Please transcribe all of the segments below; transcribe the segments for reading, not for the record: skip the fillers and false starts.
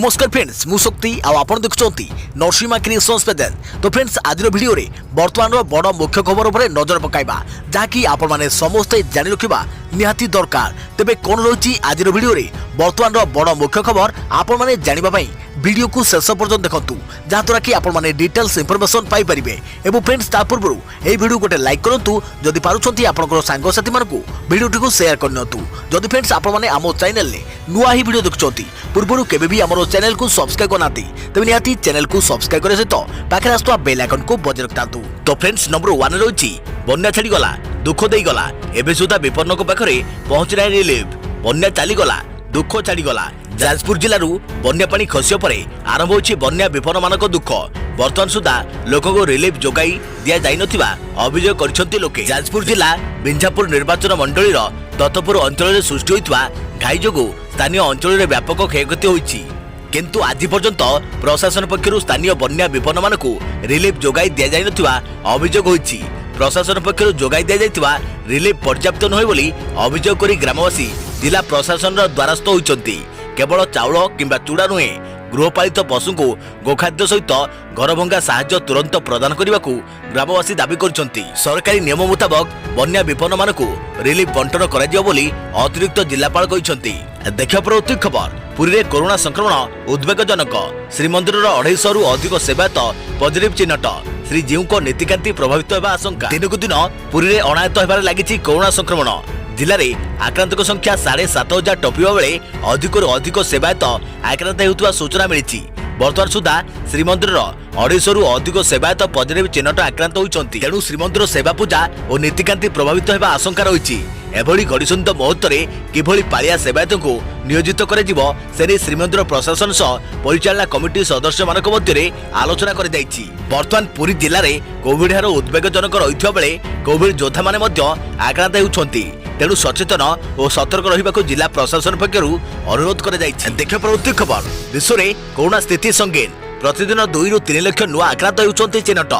नमस्कार फ्रेंड्स मु शक्ति आपण देखुंती नरसिंहा क्रिएशंस पेजेस। तो फ्रेंड्स आज वीडियो रे वर्तमान बड़ मुख्य खबर उपर नजर पकाइबा जहाँकि आपण माने समस्ते जानि रखिबा निहाती दरकार। तेबे कोन रही आज वीडियो रे वर्तमान बड़ मुख्य खबर आपण माने जानिबा पई वीडियो को शेष पर्यंत देखंतु जहाँद्वारा कि आपण माने डिटेल्स इंफॉर्मेशन पाई परिबे। एवं फ्रेंड्स ता पूर्व ए वीडियो गोटे लाइक करंतु जदि पारुछंती आपनकर सांग साथी मानकु वीडियो को शेयर करनतु। जदि फ्रेंड्स आपण माने आमो चैनल ले नुआ ही वीडियो देखुछंती पूर्व केबे भी हमरो चैनल को सब्सक्राइब करनाती तबे निहाती चैनल को सब्सक्राइब करे सहित पाखे आसुवा बेल आइकन को बजाय रखतांतु। तो फ्रेंड्स नंबर 1 रही बन्या छाड़ी गला दुख देई गला एबे सुधा विपन्न को पाखरे पहुंच ना रिलीफ। बन्या चली गला दुख छाड़ी गला जाजपुर जिलू बन्या पानी खसिया पर आरंभ होछि बन्या विपन्न मानक दुख। वर्तमान सुधा लोक को रिलीफ जोगाई दिया जाई नथिबा अभियोग करछंती लोके। जाजपुर जिला बिंझापुर निर्वाचन मंडलीर दत्तपुर अंचल में सृष्टि होइतबा घाई जोगु स्थानीय अंचल में व्यापक क्षयक्षति होइछि किंतु आज पर्यंत प्रशासन पक्षरु स्थानीय बन्या विपन्न मानकु रिलीफ जोगाई दिया जाई नथिबा अभियोग होइछि। प्रशासन पक्षरु जोगाई दिया जाइतबा रिलीफ पर्याप्त नहोय बोली अभियोग करी ग्रामवासी जिला प्रशासन द्वारस्थ होइछंती। केवल चाउल किंबा चूड़ा नुहे गृहपालित पशु को गोखाद्य सहित घरभंगा साहाय्य तुरंत प्रदान करने को ग्रामवासी दाबी करछंती। सरकारी नियम मुताबक बन्या विपन्न मानकु रिलीफ बंटन कराଯିବ ବୋଲି अतिरिक्त जिलापाल कहिसंती। देखिया प्रवृत्ति खबर पुरी रे कोरोना संक्रमण उद्वेगजनक। श्रीमंदिर 250 रु अधिक सेवायत पॉजिटिव चिन्हट। श्रीजीव को नीतिकांति प्रभावित होगा आशंका। दिन को दिन पुरी रे अनायत होबार लागिछि कोरोना संक्रमण। जिले में आक्रांत संख्या 7,500 टपिबा बेले अधिक सेवायत आक्रांत होउतबा सूचना मिली। वर्तमान सुधा श्रीमंदिर 250 रु अधिक सेवायत पॉजिटिव चिन्हट आक्रांत होइछंती। तेणु श्रीमंदिर सेवा पूजा और नीतिकांति प्रभावित होगा आशंका रही। एभली घड़ीसंत मुहूर्त किभली पालिया सेवायत को नियोजित कर श्रीमंदिर प्रशासन सह परिचालना कमिटी सदस्य मानक मध्य आलोचना कर जाइछि। वर्तमान पुरी जिले में कोविड हार उद्वेगजनक रही बेले कोविड योद्धा माने आक्रांत होउछंती। तेणु सचेतन और सतर्क रहिबाकु जिला प्रशासन पक्षरु अनुरोध कर जाइछि। देखिए प्रवृत्ति खबर विश्व में कोरोना स्थिति संगीन। प्रतिदिन 2 ରୁ 3 लाख नुआ आक्रांत होउछंती चिन्हट।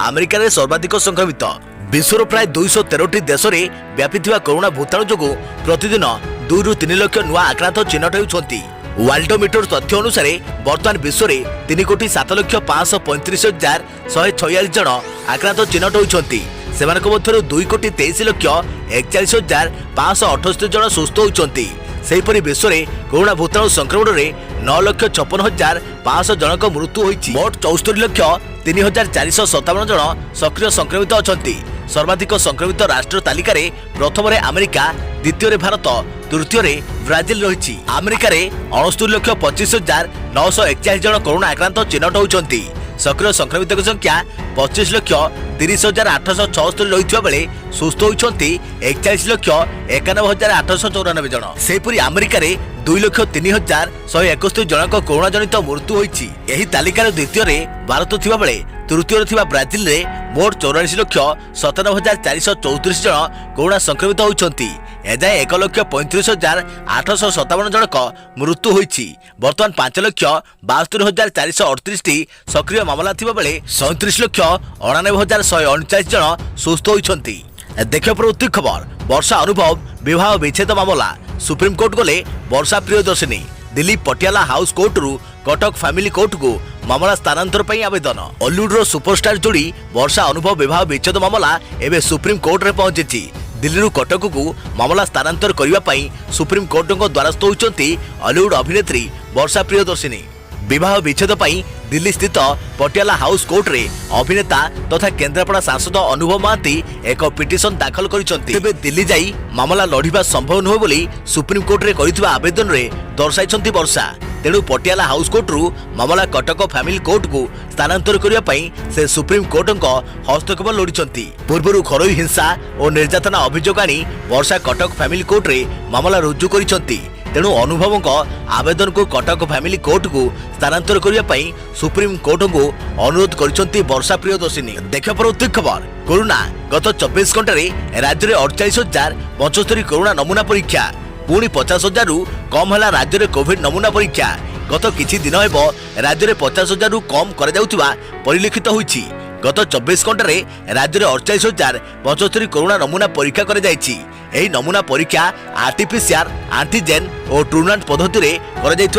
अमेरिका रे सर्वाधिक संक्रमित। विश्वर प्राय 213 देश में व्यापीथिबा कोरोना भूताणु जोगु प्रतिदिन 2 ରୁ 3 लाख नुआ आक्रांत चिन्हट होउछंती। वर्ल्डोमीटर तथ्य अनुसार वर्तमान विश्व में 3,07,535,146 जन आक्रांत चिन्हट होइछंती। सेमानक मध्यरु 2,23,41,568 जन सुस्थ होइछंती। सेहीपरि विश्व में कोरोना भूताणु संक्रमण में 9,56,500 जनक मृत्यु होइछि। मोट 74,03,457 जन सक्रिय संक्रमित अछंती। सर्वाधिक संक्रमित राष्ट्र तालिका रे प्रथम रे अमेरिका, द्वितीय रे भारत, तृतीय रे ब्राजिल रहिछि। अमेरिका रे 69,25,941 जन कोरोना आक्रांत चिन्हट होइछंती। सक्रिय संक्रमित संख्या 25,30,876 रही बेले सुस्थ होइछंती 41,91,894 जन। सेहीपरि अमेरिका रे 2,03,131 जनक कोरोना जनित मृत्यु होइछि। एही तालिकार द्वितीय रे भारत थिबा बेले तृतीय थिबा ब्राजिल रे मोट 84,97,434 जन कोरोना संक्रमित होइछंती। एजाए 1,35,857 जनक मृत्यु होइछि। वर्तमान 5,72,438 सक्रिय मामला थिबा बेले 37,99,139 जन सुस्थ होइछंती। देखिए प्रवृत्ति खबर वर्षा अनुभव विवाह विच्छेद मामला सुप्रीम कोर्ट गले वर्षा प्रियदर्शिनी। दिल्ली पटियाला हाउस कोर्ट रु कटक फैमिली कोर्ट को मामला स्थानांतर पई आवेदन। हॉलीवुड रो सुपरस्टार जोड़ी वर्षा अनुभव विवाह विच्छेद मामला एवं सुप्रीम कोर्ट रे पहुंची। दिल्ली रु कटक को मामला स्थानांतर करने पर सुप्रीम कोर्ट द्वारस्थ होइछंती हॉलीवुड अभिनेत्री वर्षा प्रियदर्शिनी। विवाह विच्छेद पर दिल्ली स्थित पटियाला हाउस कोर्ट रे अभिनेता तथा केन्द्रापड़ा सांसद अनुभव महांती एक पिटिशन दाखल करिसंती। तेबे दिल्ली जाई मामला लढिबा संभव नहो बोली सुप्रीम कोर्ट रे करितबा आवेदन रे दर्शाइछंती वर्षा। तेणु पटियाला हाउस कोर्ट रु मामला कटक फैमिली कोर्ट को स्थानांतर करने पर से सुप्रीम कोर्ट हस्तक्षेप लोड़िछंती। पूर्व घरोई हिंसा और निर्यातना अभियोग आनी वर्षा कटक फैमिली कोर्ट रे मामला रुजु करिछंती। तेणु अनुभव आवेदन को कटक फैमिली कोर्ट को स्थानांतर करने पर सुप्रीम कोर्ट को अनुरोध करिछंती वर्षा प्रियदर्शिनी। देखिए प्रवृत्ति खबर कोरोना गत 24 घंटे राज्य में 48,075 कोरोना नमूना परीक्षा। पुणी 50,000 रु कम है राज्य में कोविड नमूना परीक्षा। गत किछि दिन हेब राज्य में 50,000 रु कम कर परिलक्षित होइछि। गत 24 घंटे राज्य में 48,075 कोरोना नमूना परीक्षा कर नमूना परीक्षा आरटीपीसीआर, एंटीजेन और ट्रूनाट पद्धति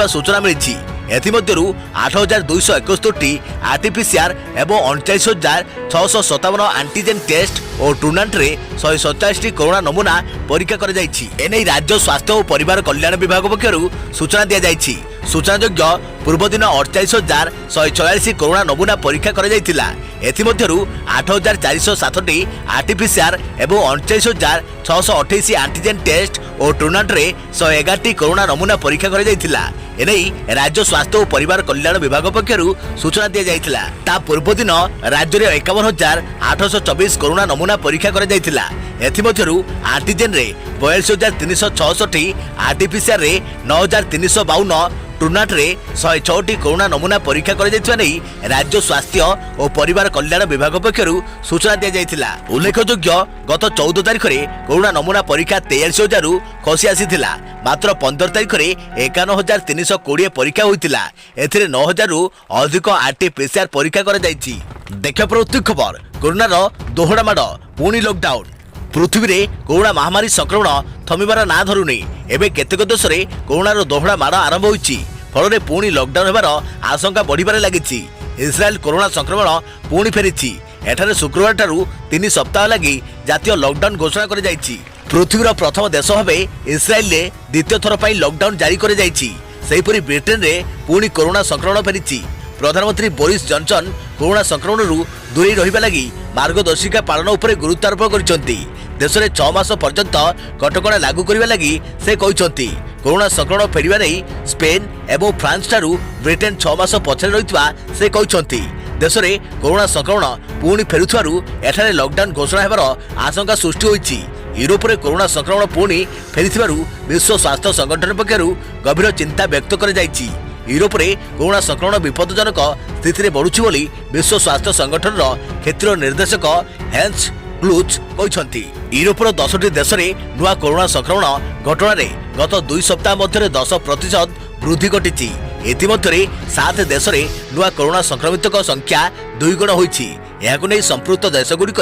सूचना मिली। एथिमध्यरु 8271 आरटीपीसीआर एवं 39,657 एंटीजेन टेस्ट और टूर्नामेंट रे 147 कोरोना नमूना परीक्षा कर जाइछि। एनै राज्य स्वास्थ्य और परिवार कल्याण विभाग पक्षरु सूचना दिया जाइछि। सूचनायोग्य पूर्व दिन 48,146 कोरोना नमूना परीक्षा कर जाइतिला। एथिमध्यरु 8,407 आरटीपीसीआर एवं 39,628 एंटीजेन टेस्ट और टूर्नामेंट रे 111 कोरोना नमूना परीक्षा कर जाइतिला। एनै राज्य स्वास्थ्य और परिवार कल्याण विभाग पक्षरु सूचना दिया जाइतिला। ता पूर्व दिन राज्य रे 51,824 कोरोना नमूना परीक्षा कर जाइतिला। एथिमध्यरु एंटीजेन रे 42,366 आरटीपीसीआर रे 9,352 टूर्नामेंट रे 106 कोरोना नमूना परीक्षा कर जाइतिबा नै राज्य स्वास्थ्य और परिवार कल्याण विभाग पक्षरु सूचना दिया जाइतिला। उल्लेखयोग्य गत 14 तारिख रे कोरोना नमूना परीक्षा 83,000 रु खसी आसीथिला। मात्र 15 तारिख रे 51,320 परीक्षा होइतिला। एथिरे 9,000 रु अधिक आरटीपीसीआर परीक्षा कर जाइछि। देखा प्रवृत्ति खबर कोरोना रो दोहरा माड पुणी लॉकडाउन। पृथ्वी रे कोरोना महामारी संक्रमण थमिबार ना धरुनी। एबे केतेक देश रे कोरोना रो दोहरा माड आरंभ होइछि। फल रे पुणी लॉकडाउन हेबार आशंका बढ़िबारे लागिछि। इस्राएल कोरोना संक्रमण पुणी फेरिछि। एठारे शुक्रवार ठारू 3 सप्ताह लगी जातीय लॉकडाउन घोषणा कर जाइछि। पृथ्वीर प्रथम देश भावे इस्राएल रे द्वितीय थर पई लॉकडाउन जारी कर जाइछि। सेहिपरि ब्रिटेन रे पुणी कोरोना संक्रमण फेरिछि। प्रधानमंत्री बोरिस जॉनसन कोरोना संक्रमण रु दूरे रहिबा लागि मार्गदर्शिका पालन उपरे गुरुत्व आरोप करिसंती। देश में 6 मास पर्यंत कटकणा लागू करबा लागि से कहिसंती। कोरोना संक्रमण फेरिबा नै स्पेन एवं फ्रांस ठारू ब्रिटेन 6 मास पछरे रहितबा से कहिसंती। देश में कोरोना संक्रमण पुणी फेरुथारू एठारे लॉकडाउन घोषणा हेबार आशंका सृष्टि होइछि। यूरोप रे कोरोना संक्रमण पुणी फेरिथिबारू विश्व स्वास्थ्य संगठन पक्षरु गभीर चिंता व्यक्त कर जाइछि। यूरोप रे कोरोना संक्रमण विपदजनक स्थिति रे बढ़ुछि बोली विश्व स्वास्थ्य संगठन रो क्षेत्रीय निर्देशक हेंस क्लूज कहिसंती। यूरोप रो 10टी देश रे नुआ कोरोना संक्रमण घटना रे गत 2 सप्ताह मध्य 10% वृद्धि घटिछि। इतिमध्य 7 देश रे नुआ कोरोना संक्रमित संख्या 2 गुण होइछि। एहाकु नै संपृक्त देशगुड़िक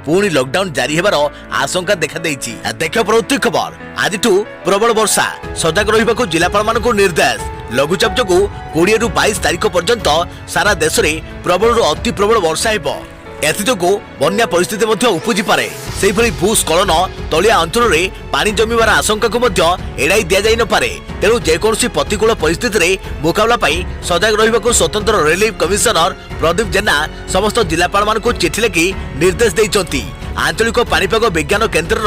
पुणी लॉकडाउन जारी हेबार आशंका देखा देइछि। देखियो प्रवृत्ति खबर आजिठू प्रबल वर्षा सजग रहिबाकू जिलापाल मानकू निर्देश। लघुचाप जोगु 20 रु 22 तारिख पर्यंत सारा देश में प्रबल अति प्रबल वर्षा हेबो। एथिजोगु बन्या परिस्थिति मध्य उपजी पारे। सेहिभଳି भूस्खलन तलिया अंचल रे पानी जमिबार आशंका को मध्य एड़ाई दिया जाई न पारे। तेणु जेकोसी प्रतिकूल परिस्थिति रे मुकाबला पाई सजग रहिबाकू स्वतंत्र रिलीफ कमिशनर प्रदीप जेना समस्त जिलापाल मानकू चिठी लिखि निर्देश दैछंती। आंचलिक पाणीपाग विज्ञान केन्द्र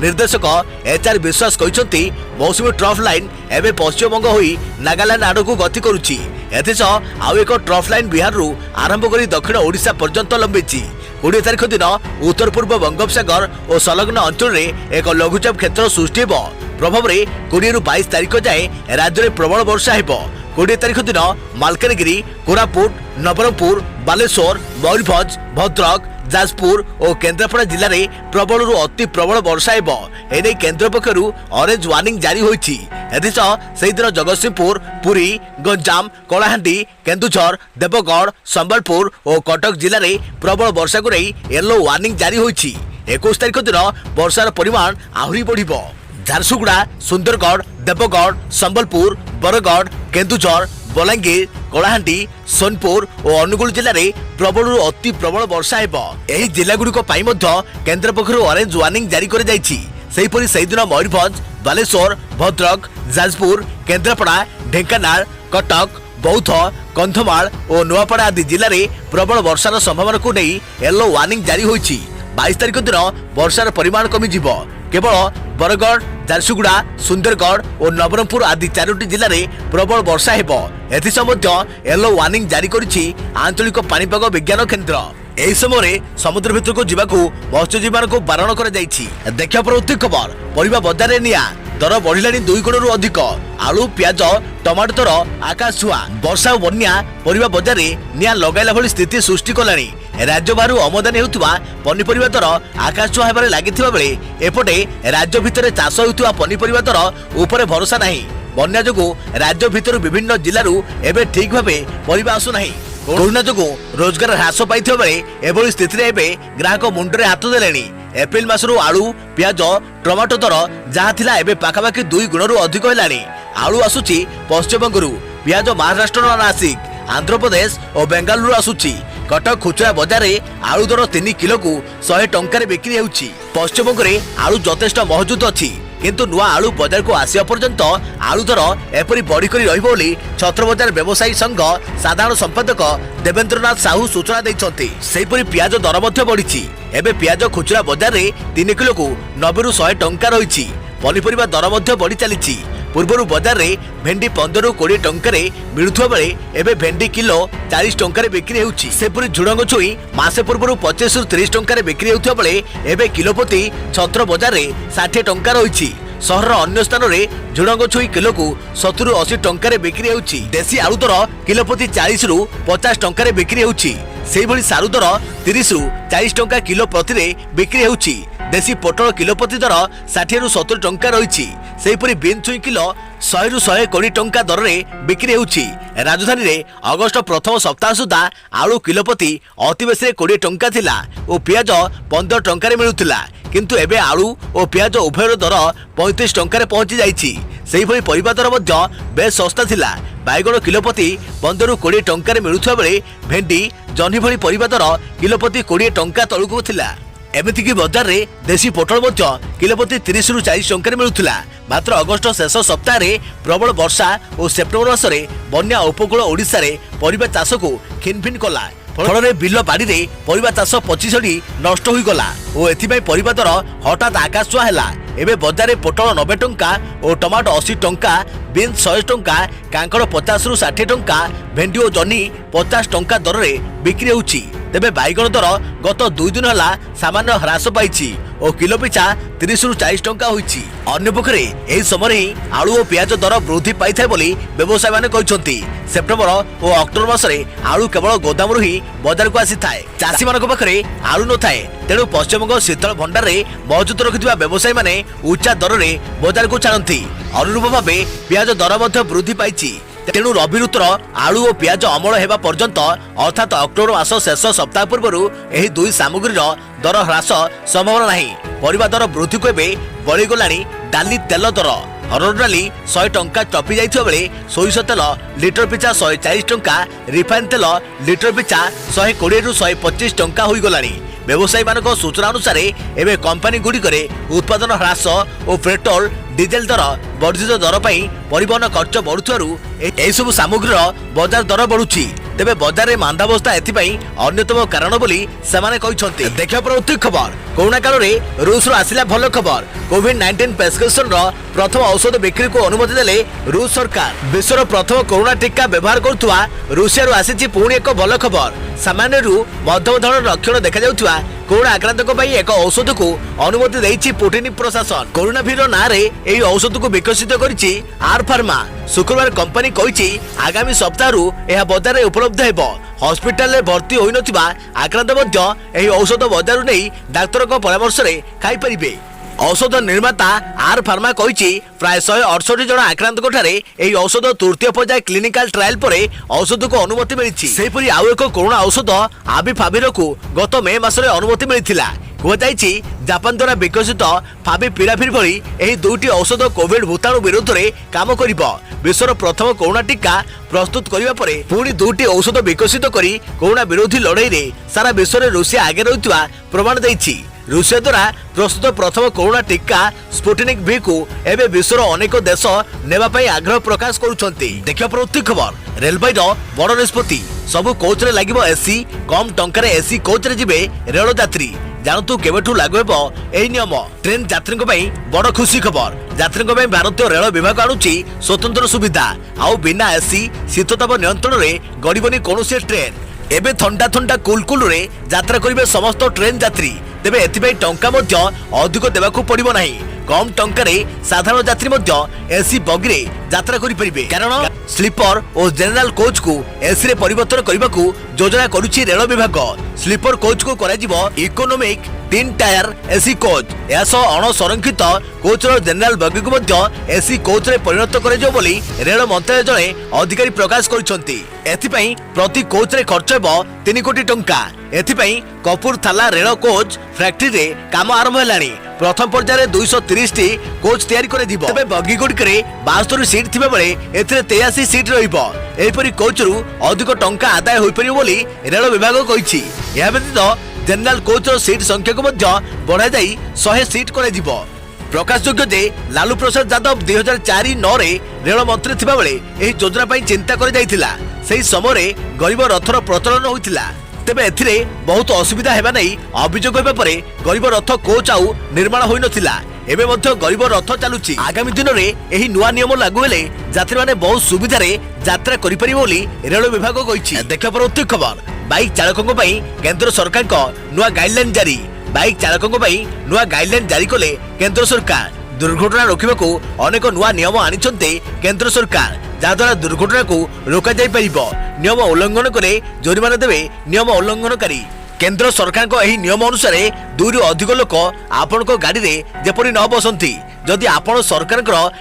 निर्देशक एचआर विश्वास कहते मौसुमी ट्रफ लाइन एवं पश्चिमबंग होई नागालैंड आड़कू गति करुच्ची। एथिसह आउ एक ट्रफ लाइन बिहार रु आरंभ कर दक्षिण ओडिशा पर्यंत लंबिची। 20 तारिख दिन उत्तर पूर्व बंगोपसागर और संलग्न अंचल में एक लघुचाप क्षेत्र सृष्टि हेब। प्रभाव में 20 रु 22 तारिख जाए राज्य में प्रबल वर्षा हेब। 20 तारिख दिन मालकानगिरी, कोरापुट, नवरंगपुर, बालेश्वर, मयूरभंज, भद्रक, जाजपुर और केन्द्रापड़ा जिले में प्रबल रु अति प्रबल वर्षा हेब। एने केन्द्र पक्षरु ऑरेंज वार्निंग जारी होइछि। एथिसह सेहि दिन जगतसिंहपुर, पुरी, गंजाम, कलाहांडी, केन्दुझर, देवगढ़, संबलपुर और कटक जिले में प्रबल वर्षा को नहीं येलो वार्निंग जारी होइछि। 21 तारिख दिन वर्षार परिमाण आहुरी बढ़िबो। झारसुगुड़ा, सुंदरगढ़, देवगढ़, संबलपुर, बरगढ़, केन्दुझर, बलांगीर, कलाहांडी, सोनपुर और अनुगुल जिले में प्रबल अति प्रबल वर्षा हेब। एही जिलागुड़िक पई मध्य केन्द्र पक्षरु ऑरेंज वार्निंग जारी कर जाइछि। सेहिपरि सेहि दिन मयूरभंज, बालेश्वर, भद्रक, जाजपुर, केन्द्रापड़ा, ढेंकानाल, कटक, बौद्ध, कंधमाल और नुआपड़ा आदि जिले में प्रबल वर्षार संभावना को नहीं येलो वार्निंग जारी होइछि। 22 तारिख दिन वर्षार परिमाण कमी जिवो। केवल बरगढ़, झारसुगुड़ा, सुंदरगढ़ और नवरंगपुर आदि 4टी जिले में प्रबल वर्षा हेब। एथिसह येलो वार्निंग जारी करिछि आंचलिक पाणीपाग विज्ञान केन्द्र। एही समय समुद्र भितर को जीवाकू मत्स्यजीवी मानकू बारण कर जाइछि। देखिया प्रवृत्ति खबर परिबा बजार रे निया दर बढ़िलानी 2 गुण रु अधिक। आलू, प्याज, टमाटो दर आकाश छुआ। वर्षा और बन्या परिबा बजार रे निया लगाइला भली स्थिति सृष्टि कलानी। राज्य बाहर आमदानी होउथुवा पनीपरिबा दर आकाश छुआ हेबारे लागिथिबा बेले एपटे राज्य भितर चाष होउथुवा पनीपरिबा दर उपरे भरोसा नाही। बन्या जोगु राज्य भितर विभिन्न जिल्लारू एबे ठीक भाबे परिबा आसु नाही। कोरोना जोगु रोजगार ह्रास पाइथिबा बेले एभली स्थिति रे एबे ग्राहक मुंडरे हाथ देलेनी। एप्रिल मासरू आलू, प्याज, टमाटो दर जहाँ थिला एबे पाखापाखि 2 गुण रु अधिक हेलानी। आलू आसुची पश्चिमबंगरू पियाज महाराष्ट्र नासिक आंध्रप्रदेश और बेंगालुरु आसुची। कटक खुचरा बजार में आलू दर 3 किलो को 100 टंकार बिक्री होउची। पश्चिमबंग में आलू यथेष्ट मौजूद अच्छी किंतु नुआ आलू बाजार को आसिया पर्यंत आलू दर एपरी बढ़ी करी रहिबो बोली छत्रबजार व्यवसायी संघ साधारण संपादक देवेंद्रनाथ साहू सूचना दैछन्ती। सेहिपरि पियाज दर मध्ये बढ़िछि। एबे पियाज खुचरा बजार में 3 किलो को 90 रु 100 टंका रहिछि। पनिपरिबा दर मध्ये बढ़ी चलिछि। पूर्वर बजार में भेंडी 15 रु 20 टंकार मिलुथुवा बेले एबे भेंडी किलो 40 टंकार बिक्री होउछि। सेपरि झुडंग छुई मासे पूर्वर 25 रु 30 टंकार बिक्री होउथुवा बेले एबे किलो प्रति छत्र बजार में 60 टंका रहिछि। सहर अन्य स्थान में झुडंग छुई किलो को 70 रु 80 टंकार बिक्री होउछि। देशी आलू दर किलो प्रति 40 रु 50 टंकार बिक्री होउछि। सेहि भली सारू दर 30 रु 40 टंका किलो प्रति रे बिक्री होउछि। देशी पोटल किलो प्रति दर 60 रु 70 टंका रहिछि। सेहिपरि बीन छुई किलो 100 रु 120 टंका दर रे बिक्री होउछि। राजधानी रे अगस्त प्रथम सप्ताह सुधा आलू किलो प्रति अति बेसी 20 टंका थिला और पियाज 15 टंका रे मिलुथिला किंतु एबे आलू और पियाज उभयर दर 35 टंका रे पहुंची जाइछि। सेहि भली परिबा दर मध्य बेस सस्ता थिला। बाइगण किलो प्रति 15 रु 20 टंका रे मिलुथुवा बेले भेंडी जह्नी भली परिबा दर किलो प्रति 20 टंका तळुको थिला। एमिति कि बजार रे देशी पोटल मध्य किलो प्रति 30 रु 40 टंका मिलुथिला। मात्र अगस्त शेष सप्ताह रे प्रबल वर्षा और सेप्टेम्बर मास रे बन्या उपकूल ओडिशा रे परिबा चाष को खिनभिन कला। फल बिल बाड़ी रे परिबा चाष 25 नष्ट होई गला और एथिबाई परिबा दर हठात आकाश छुआ हैला। एबे बजार रे पोटल 90 टंका और टमाटो 80 टंका, बीन्स 100 टंका, कांकड़ 50 रु 60 टंका, भेंडी और जह्नी 50 टंका दर रे बिक्री होउछि। तेबे बाइगण दर गत 2 दिन हला सामान्य ह्रास पाइछि और किलो पिछा 30 रु 40 टंका होइछि। अन्य पक्षरे एही समय ही आलू और पियाज दर वृद्धि पाइथाय बोली व्यवसायी माने कहिसंती। सेप्टेम्बर और अक्टोबर मास रे आलू केवल गोदामरु ही बाजार को आसी थाए। चाषी मानक पाखरे आलू न थाए तेणु पश्चिमबंग शीतल भंडार रे मौजूद रखिथिबा व्यवसायी माने उच्चा दर रे बाजार को छाड़ती। अनुरूप भावे पियाज दर मध्ये वृद्धि पाइछि। तेणु रबी ऋतुर आलू और पियाज अमल हेबा पर्यंत अर्थात अक्टोबर मास शेष सप्ताह पूर्व एही दुई सामग्री दर ह्रास संभावना नहीं। परिबा दर वृद्धि को एबे बढ़ी गलानी। डाली तेल दर हरड़ डाली 100 टंका टपी जाइथिबा बेले सोरिष तेल लिटर पिछा 140 टंका, रिफाइन तेल लिटर पिछा 120 रु 125 टंका होई गलानी। व्यवसायी मानक सूचना अनुसार एवं कंपानी गुड़िकरे उत्पादन ह्रास और पेट्रोल डीजेल दर वर्धित दर पर परिवहन खर्च बढ़ुथिबारु एही सब सामग्री बाजार दर बढ़ुछि। तेबे बाजार में मांदावस्था एथिपाई अन्यतम कारण बोली सेमाने कहिसंती। देखिया प्रवृत्ति खबर कोरोना काल में रूस रो आसिला भल खबर। कोविड-19 प्रेस्क्रिप्शन रो प्रथम औषध बिक्री को अनुमति देले रूस सरकार। विश्वर प्रथम कोरोना टीका व्यवहार करुवा रूसिया रो आसीछि पुणी एक भल खबर। सामान्य रु मध्यम धरण लक्षण देखा जाउथिबा कोरोना आक्रांतक पई एक औषध को अनुमति दैछि पुटिन प्रशासन। कोरोना वीर ना रे एही औषध को विकसित करिछि आर फार्मा। शुक्रवार कंपनी कहिछि आगामी सप्ताह रु एहा बाजार रे उपलब्ध हेबो। हॉस्पिटल रे भर्ती होई नथिबा आक्रांत मध्य एही औषध बाजार नै डाक्टर को परामर्श रे खाई परिबे। औषध निर्माता आर फार्मा कहिछि प्राय 168 जन आक्रांतक ठारे एही औषध तृतीय पर्याय क्लिनिकल ट्रायल परे औषध को अनुमति मिलिछि। सेहिपरि आउ एक कोरोना औषध आबिफाविर को गत मे मासरे अनुमति मिलिथिला। कुहाଯାଇଛି जापान द्वारा विकसित फाविपिराविर भली एही दुईटी औषध कोविड भूताणु विरुद्ध रे काम करिबो। विश्वर प्रथम कोरोना टीका प्रस्तुत करिबा परे पुणी दुईटी औषध विकसित करी कोरोना विरोधी लड़ाई रे सारा विश्व रे रूसिया आगे रहितबा प्रमाण दैछि। रूसिया द्वारा प्रस्तुत प्रथम कोरोना टीका स्पुटनिक V को एबे विश्वर अनेक देश नेबा पई आग्रह प्रकाश करूछंती। देखिया प्रवृत्ति खबर रेलवे रो बड़ निष्पत्ति सबु कोच रे लागिबो एसी। कम टंका रे एसी कोच रे जिबे रेल यात्री। जानतु केबेठू लागू हेबो एही नियम। ट्रेन यात्रीक पई बड़ खुशी खबर। यात्रीक पई भारतीय रेल विभाग आनुची स्वतंत्र सुविधा। आउ बिना एसी शीतताप नियंत्रण रे गड़िबनी कोनोसी ट्रेन। एबे ठंडा ठंडा कुलकुल रे यात्रा करिबे समस्त ट्रेन यात्री। तेबे एथिबे टंका मध्य अधिक देबाकू पड़िबो नाही। कम टंका रे साधारण यात्री मध्य एसी बगी रे यात्रा करि परिबे। कारण स्लीपर और जनरल कोच को एसी रे परिवर्तन करबाकू योजना करूची रेल विभाग। स्लीपर कोच को कराजिबो इकोनॉमिक 3 टायर एसी कोच। यासो अण संरक्षित कोच रो जनरल बगी को मध्य एसी कोच रे परिणत कराजिबो बोली रेल मंत्रालय जणे अधिकारी प्रकाश करिसंती। एथिपई प्रति कोच रे खर्च हेबो 3 कोटी टंका। एथिपई कपूरथाला रेल कोच फैक्ट्री रे काम आरंभ हेलानी। प्रथम पर्यायर 230 टी कोच तैयारी करे दिबो। तबे बगी गुडकरे 72 सीट थिबा बेले एथिरे 83 सीट रहिबो। एपरि कोच रु अधिक टंका आदाय होई परिबो बोली रेल विभाग कहिछि। या व्यतीत जनरल कोच रो सीट संख्या को मध्य बढ़ा जाई 100 सीट करे दिबो। प्रकाशयोग्य जे लालू प्रसाद यादव 2004-9 रे रेल मंत्री थिबा बेले एही योजना पई चिंता करे जाइथिला। सेही समय गरीब रथर प्रचलन होइथिला। तेबे एथिरे बहुत असुविधा हेबा नै अभियोग होबा परे गरीब रथ कोच आउ निर्माण होई नथिला। एबे मध्य गरीब रथ चालुची। आगामी दिन रे एही नुवा नियम लागू हेले यात्री माने बहुत सुविधा रे यात्रा करि परिबो बोली रेल विभाग कहिछि। देखा परवर्ती खबर बाइक चालकों पई केंद्र सरकार को नुवा गाइडलाइन जारी। बाइक चालकों पई नुवा गाइडलाइन जारी कले केंद्र सरकार। दुर्घटना रोकबाकू अनेक नुवा नियम आनिछन्ते केंद्र सरकार, जहाद्वारा दुर्घटना को रोका जाई परिबो। नियम उल्लंघन करे जरिमाना देबे नियम उल्लंघनकारी। केंद्र सरकार को एही नियम अनुसार 2 रु अधिक लोक आपण को गाड़ी रे जेपरि न बसंती। जदि आपण सरकार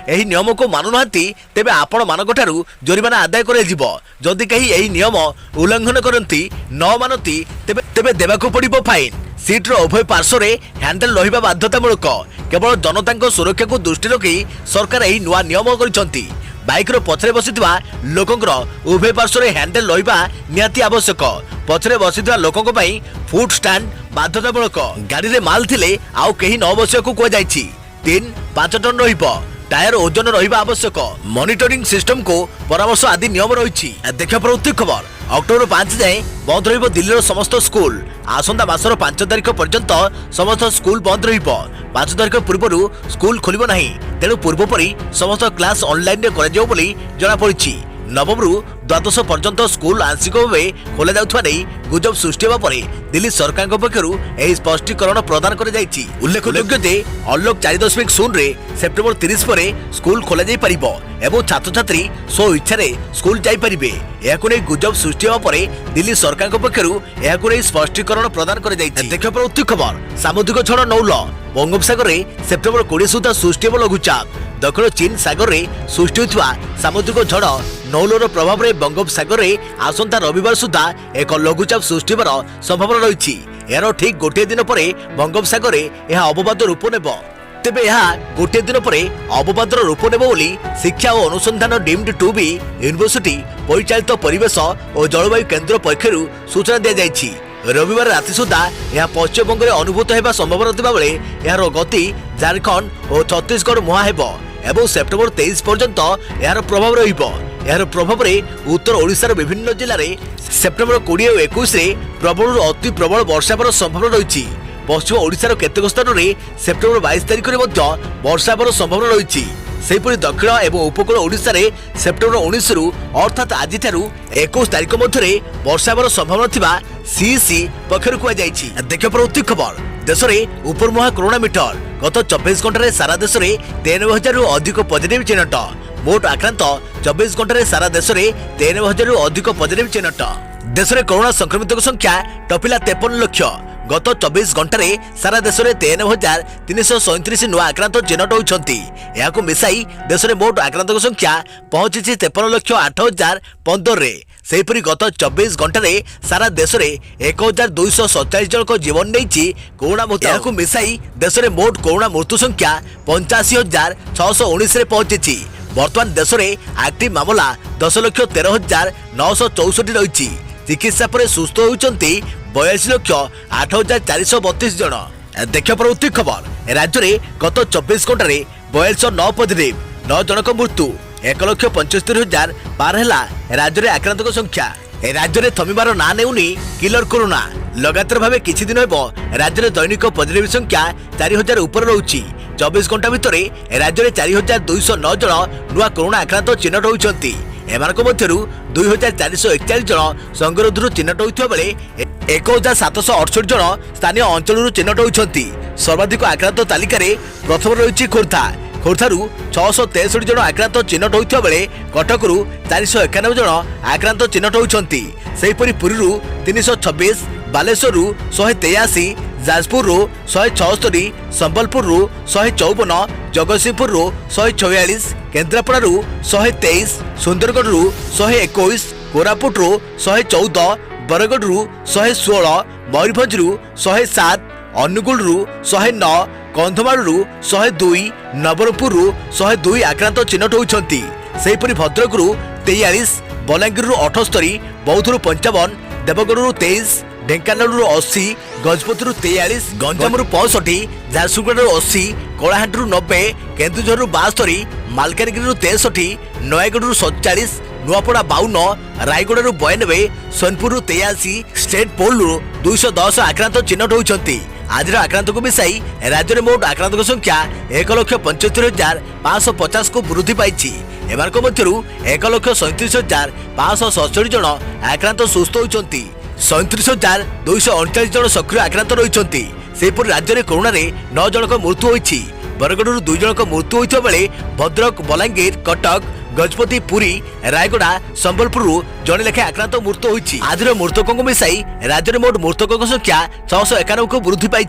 एही नियम को मानु नाहंती तेबे आपण मानक ठारू जरिमाना आदाय करे जिवो। जदि कहीं एही नियम उल्लंघन करंती न मानती तेबे देबाकू पड़िबो फाइन। सीट रो उभय पार्श्व रे हैंडल रहिबा बाध्यतामूलक। केवल जनता सुरक्षा को दृष्टि रखी सरकार एही नुवा नियम करिसंती। बाइक रो पछरे बसितबा लोकंकर उभय पार्श्व रे हैंडल रहिबा निहाती आवश्यक। पछरे बसितबा लोकंक पई फुट स्टैंड बाध्यतामूलक। गाड़ी रे माल थिले आउ केही न बसियाकू को जाईछि। 3-5 टन रहिबो। टायर ओजन रहिबा आवश्यक। मॉनिटरिंग सिस्टम को परामर्श आदि नियम रहिछि। देखा प्रवृत्ति खबर अक्टोबर 5 जाए बंद रहिबो दिल्लीर समस्त स्कूल। आसंता मासर 5 तारिख पर्यंत समस्त स्कूल बंद रहिबो। 5 तारिख पूर्व स्कूल खोलिबो नाही। तेणु पूर्व परी समस्त क्लास ऑनलाइन रे करा जाउ बोली जणा पड़िछि। नवम रु द्वादश पर्यंत स्कूल आंशिक भावे खोला जाउथवा नै गुजब सृष्टि हेबा परे दिल्ली सरकार पक्षरु एही स्पष्टीकरण प्रदान करे जाइछि। उल्लेखयोग्य जे अनलॉक 4.0 रे सेप्टेम्बर 30 परे स्कूल खोला जाई परिबो एवं छात्र छात्री सो इच्छा रे स्कूल जाई परिबे। एहाकु नै गुजब सृष्टि हेबा परे दिल्ली सरकार पक्षरु एहाकु नै स्पष्टीकरण प्रदान करे जाइछि। देखा प्रवृत्ति खबर सामुद्रिक झड़ नौल बंगोपसागर रे सेप्टेम्बर 20 सुधा सृष्टि हेबो लघुचाप। दक्षिण चीन सागर रे सृष्टि होइतबा सामुद्रिक झड़ नौलर प्रभाव रे बंगोपसागर रे आसंता रविवार सुधा एक लघुचाप सृष्टि होबार संभावना रही। यार ठीक गोटे दिन पर बंगोपसागर रे यह अवबाद रूप नेब। तेबे यह गोटे दिन पर अवबादर रूप नेब बोली शिक्षा और अनुसंधान डीम्ड टू बी यूनिवर्सिटी परिचालित परिवेश और जलवायु केन्द्र पक्षरु सूचना दी जाइछि। रविवार राति सुधा यह पश्चिमबंग में अनुभूत होगा संभावना थिबा बेले यार गति झारखंड और छत्तीसगढ़ मुहां हेबो एवं सेप्टेम्बर 23 पर्यंत यार प्रभाव रहिबो। यार प्रभाव रे उत्तर ओडिशार विभिन्न जिल्ला रे सेप्टेम्बर 20 और 21 रे प्रबल अति प्रबल वर्षा हेबार संभावना रही। पश्चिम ओडिशार केतेक स्थान में सेप्टेम्बर 22 तारिख में वर्षा हेबार संभावना रही। सेहीपरि दक्षिण एवं उपकूल ओडिशा रे सेप्टेम्बर 19 रु अर्थात आज 21 तारिख मध्य वर्षा हेबार संभावना थिबा सीसी पक्षरु कुआ जाइछि। देखा प्रवृत्ति खबर देश में उपरमुहा कोरोना मीटर गत 24 घंटे सारा देश में 93,000 रु अधिक पॉजिटिव चिन्हट। मोट आक्रांत 24 घंटे सारा देश में 93,000 रु अधिक पॉजिटिव चिन्हट। देश में कोरोना संक्रमित संख्या टपिला 53 लाख। गत 24 घंटे सारा देश में 53,337 नुआ आक्रांत चिन्हट होती। यहां मिसाई देश में मोट आक्रांत संख्या पहुंची 53,08,015 रे। सेहीपरि गत 24 घंटे सारा देश में 1,247 जन जीवन नहीं कोरोना मृत्यु। यहां मिसाई देश में मोट कोरोना मृत्यु संख्या 85,619 रे पहुंची। वर्तमान देश में एक्टिव मामला 10,13,964 रही। चिकित्सा पर सुस्थ होती 42,08,432 जन। देखा प्रवृत्ति खबर राज्य में गत 24 घंटे 4209 पॉजिटिव 9 जनक मृत्यु 1,75,012 है राज्य में आक्रांत संख्या। राज्य में थमिबार ना नेउनी किलर कोरोना। लगातार भाव किछि दिन हेबो राज्य में दैनिक पॉजिटिव संख्या 4,000 ऊपर रहुछि। 24 घंटा भितर राज्य में 4,209 जन नुआ कोरोना आक्रांत चिन्हट होइछन्ति। एमानक मध्यरु 2,441 जन संगरोधरु चिन्हट होइथिबा बेले 1,768 जन स्थानीय अंचलरु चिन्हट होइछन्ति। सर्वाधिक आक्रांत तालिका रे प्रथम रहिछि खोर्धा। खोर्धारू 663 जन आक्रांत चिन्हट होइथिबा बेले कटकरू 491 जन आक्रांत चिन्हट होइछन्ति। सेहीपरि पुरीरू 326, बालेश्वररू 183, जाजपुररू 176, संबलपुररू 154, जगतसिंहपुररू 144, केन्द्रापड़ारू 123, सुंदरगढ़रू 121, कोरापुटरू 114, बरगढ़रू 116, मयूरभंजरू 107, अनुगुलरू 109, कंधमालू 102 नवरंगपुर 102 आक्रांत चिन्हट होती। सेहीपरि भद्रकरू 43 बलांगीर 78 बौद्धरू 55 देवगढ़ 23 ढेंकानाल 80 गजपति 43 गंजाम 65 झारसुगुड़ा 80 कलाहांडी 90 केन्दुझर 72 मालकानगिरी 63 नयगढ़ 47 नुआपड़ा 52 रायगढ़ 92 सोनपुर 83 स्टेट पोल 210 आक्रांत चिन्हट होती। आज आक्रांत को मिसाई राज्य में मोट आक्रांत संख्या 1,75,550 को वृद्धि पाई। एमानक मध्यरु 1,37,547 जन आक्रांत सुस्थ होती। 37,239 जन सक्रिय आक्रांत रही। सेहीपरि राज्य में कोरोना 9 जनक मृत्यु होती। बरगढ़ 2 जनक मृत्यु होता बेले भद्रक बलांगीर कटक गजपति पुरी रायगढ़ संबलपुर जड़े लेखा आक्रांत मृत्यु होती। आज मृतकों को मिसाई राज्य में मोट मृतकों संख्या 691 को वृद्धि पाई।